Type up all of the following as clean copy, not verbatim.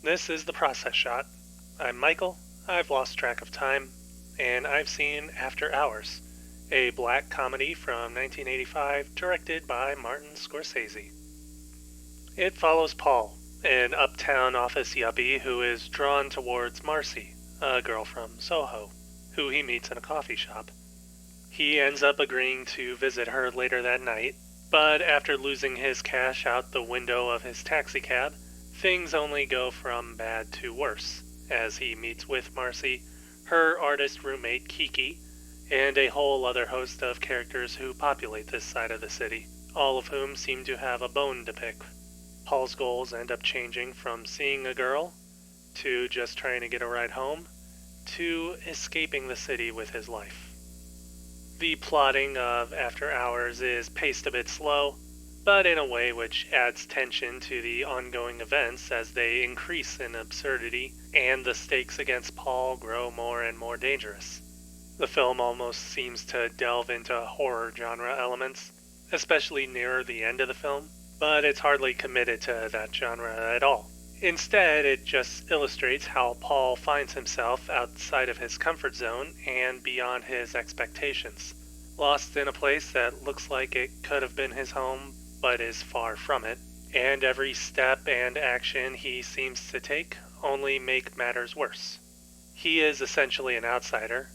This is The Process Shot. I'm Michael, I've lost track of time, and I've seen After Hours, a black comedy from 1985 directed by Martin Scorsese. It follows Paul, an uptown office yuppie who is drawn towards Marcy, a girl from Soho, who he meets in a coffee shop. He ends up agreeing to visit her later that night, but after losing his cash out the window of his taxicab, things only go from bad to worse, as he meets with Marcy, her artist roommate Kiki, and a whole other host of characters who populate this side of the city, all of whom seem to have a bone to pick. Paul's goals end up changing from seeing a girl, to just trying to get a ride home, to escaping the city with his life. The plotting of After Hours is paced a bit slow, but in a way which adds tension to the ongoing events as they increase in absurdity and the stakes against Paul grow more and more dangerous. The film almost seems to delve into horror genre elements, especially near the end of the film, but it's hardly committed to that genre at all. Instead, it just illustrates how Paul finds himself outside of his comfort zone and beyond his expectations, lost in a place that looks like it could have been his home but is far from it, and every step and action he seems to take only make matters worse. He is essentially an outsider,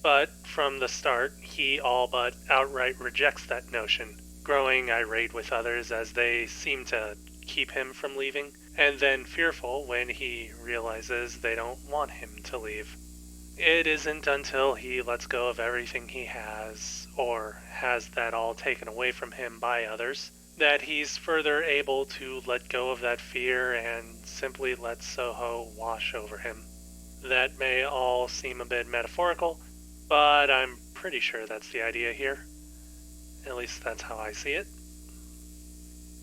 but from the start he all but outright rejects that notion, growing irate with others as they seem to keep him from leaving, and then fearful when he realizes they don't want him to leave. It isn't until he lets go of everything he has, or has that all taken away from him by others, that he's further able to let go of that fear and simply let Soho wash over him. That may all seem a bit metaphorical, but I'm pretty sure that's the idea here. At least that's how I see it.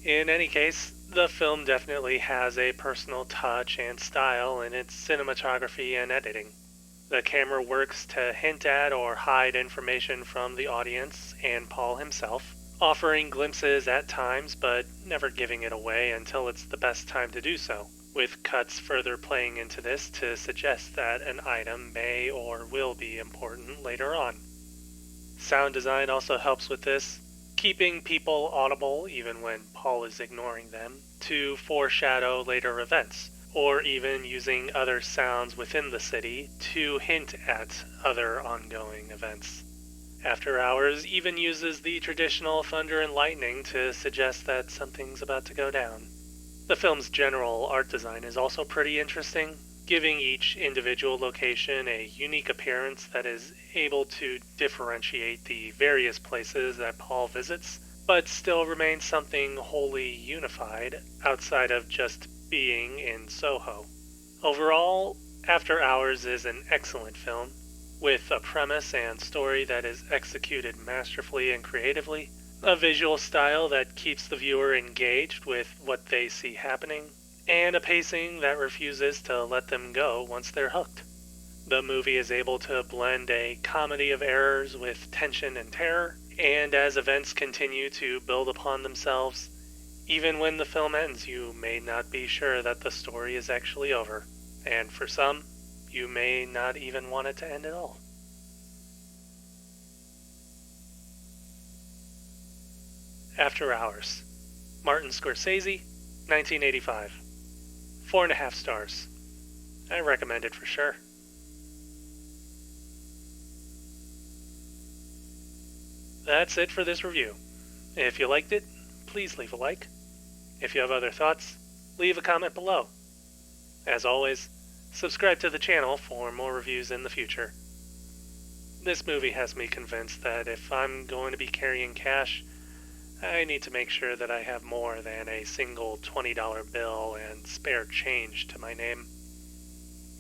In any case, the film definitely has a personal touch and style in its cinematography and editing. The camera works to hint at or hide information from the audience and Paul himself, offering glimpses at times but never giving it away until it's the best time to do so, with cuts further playing into this to suggest that an item may or will be important later on. Sound design also helps with this, keeping people audible even when Paul is ignoring them, to foreshadow later events, or even using other sounds within the city to hint at other ongoing events. After Hours even uses the traditional thunder and lightning to suggest that something's about to go down. The film's general art design is also pretty interesting, giving each individual location a unique appearance that is able to differentiate the various places that Paul visits, but still remains something wholly unified outside of just being in Soho. Overall, After Hours is an excellent film, with a premise and story that is executed masterfully and creatively, a visual style that keeps the viewer engaged with what they see happening, and a pacing that refuses to let them go once they're hooked. The movie is able to blend a comedy of errors with tension and terror, and as events continue to build upon themselves, even when the film ends, you may not be sure that the story is actually over, and for some, you may not even want it to end at all. After Hours, Martin Scorsese, 1985. 4.5 stars. I recommend it for sure. That's it for this review. If you liked it, please leave a like. If you have other thoughts, leave a comment below. As always, subscribe to the channel for more reviews in the future. This movie has me convinced that if I'm going to be carrying cash, I need to make sure that I have more than a single $20 bill and spare change to my name.